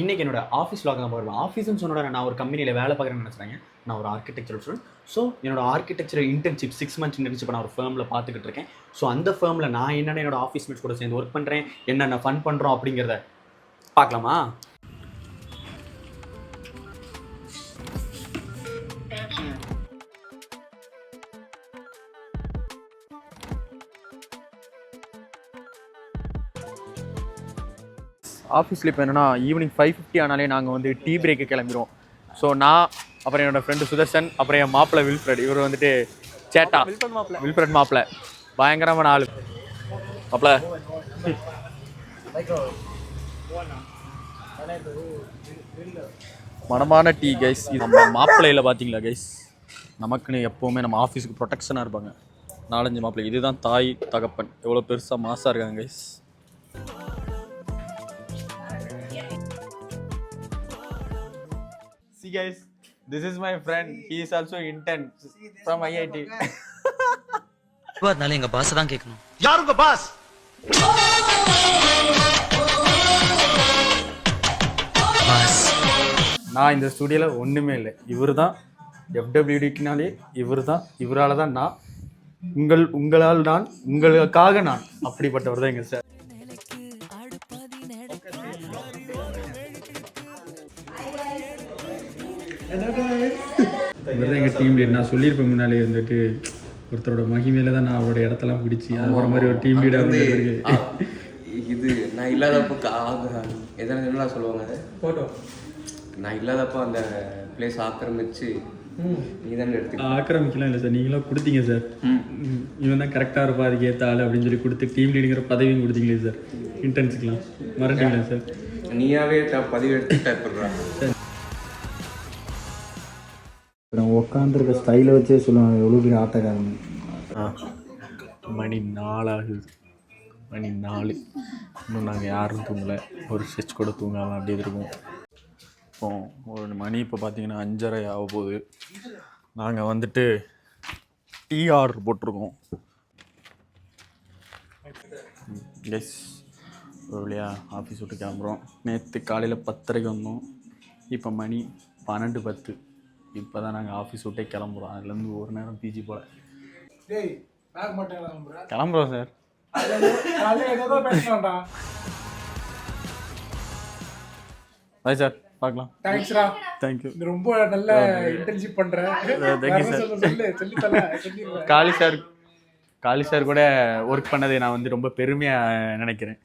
இன்றைக்கி என்னோட office vlog தான் பார்ப்பேன். ஆஃபீஸ்னு சொன்னோட நான் ஒரு கம்பெனியில் வேலை பார்க்குறேன்னு நினச்சிட்டாங்க. நான் ஒரு ஆர்கிடெக்சர் ஸ்டூடெண்ட். ஸோ என்னோட ஆர்கிடெக்சர் இன்டர்ன்ஷிப் 6 மந்த்ஸ் இன்டர்ன்ஷிப் நான் ஒரு ஃபேமில் பார்த்துக்கிட்டு இருக்கேன். ஸோ அந்த ஃபேமில் நான் என்னென்ன என்னோட ஆஃபீஸ் மேட்ஸ் கூட சேர்ந்து ஒர்க் பண்ணுறேன், என்னென்ன ஃபன் பண்ணுறோம் அப்படிங்கிறத பார்க்கலாமா? ஆஃபீஸில் இப்போ என்னென்னா ஈவினிங் 5:50 ஆனாலே நாங்கள் வந்து டீ பிரேக்கு கிளம்பிடுவோம். ஸோ நான் அப்புறம் என்னோடய ஃப்ரெண்டு சுதர்ஷன், அப்புறம் என் மாப்பிள்ளை வில்ஃப்ரெட், இவர் வந்துட்டு சேட்டா வில்ஃப்ரெட் மாப்பிள்ளை பயங்கரமான ஆள். மாப்பிள்ளை மனமான டீ கைஸ். நம்ம மாப்பிள்ளையில் பார்த்தீங்களா கைஸ், நமக்குன்னு எப்போவுமே நம்ம ஆஃபீஸுக்கு ப்ரொடெக்ஷனாக இருப்பாங்க. 4-5 மாப்பிள்ளை. இதுதான் தாய் தகப்பன், எவ்வளோ பெருசாக மாசாக இருக்காங்க guys. See guys, this is my friend. He is also intern from IIT. அதனால எங்க பாஸ் தான் கேட்கணும். யார் உங்க பாஸ்? பாஸ். நான் இந்த ஸ்டுடியோல ஒண்ணுமே இல்லை. இவர்தான் FWDக்குனாலே இவர்தான். இவரால தான் நான், உங்களால் நான், உங்களுக்காக நான், அப்படிப்பட்டவர் தான் எங்க சார். இவர் தான் எங்கள் டீம் லீட். நான் சொல்லியிருப்பேன் முன்னாலே இருந்துட்டு, ஒருத்தரோட மகிமையில தான் நான் அவரோட இடத்தெல்லாம் பிடிச்சி அது மாதிரி ஒரு டீம் லீடாக இது நான் இல்லாதப்போ எதனா சொல்லுவாங்க அது ஃபோட்டோ. நான் இல்லாதப்போ அந்த பிளேஸ் ஆக்கிரமிச்சு நீ தான் எடுத்து. ஆக்கிரமிக்கலாம் இல்லை சார், நீங்களாம் கொடுத்தீங்க சார். இவன் தான் கரெக்டாக இருப்பா அதுக்கு ஏற்ற ஆள் அப்படின்னு சொல்லி கொடுத்து டீம் லீடுங்கிற பதவியும் கொடுத்தீங்களே சார். இன்டர்ன்ஸுக்கெலாம் மறந்துட்டீங்களா சார்? நீயாவே பதிவு எடுத்து டைப் பண்ணுறாங்க சார். உட்காந்துருக்க ஸ்டைலை வச்சே சொல்லுவாங்க எவ்வளோ பெரிய ஆட்டக்காரங்க. மணி 4 ஆகுது. மணி 4. இன்னும் நாங்கள் யாரும் தூங்கலை. ஒரு ஸ்ட்ரெச் கூட தூங்காமல் அப்படியே இருக்கோம். இப்போ ஒரு மணி இப்போ பார்த்தீங்கன்னா 5:30 ஆக போகுது. நாங்கள் வந்துட்டு டீ ஆர்டர் போட்டிருக்கோம். எஸ், ஒரு வழியாக ஆஃபீஸ் விட்டு கிளம்புறோம். நேற்று காலையில் 10:30 வந்தோம். இப்போ மணி 12:10. இப்போ தான் நாங்கள் ஆஃபீஸ் விட்டே கிளம்புறோம். அதுலேருந்து ஒரு நேரம் பிஜி போல கிளம்புறோம் சார். பாய் சார், பார்க்கலாம். தேங்க்ஸ்ரா. தேங்க்யூ. ரொம்ப நல்ல இன்டர்ன்ஷிப் பண்றேன். காளி சார் கூட ஒர்க் பண்ணதை நான் வந்து ரொம்ப பெருமையாக நினைக்கிறேன்.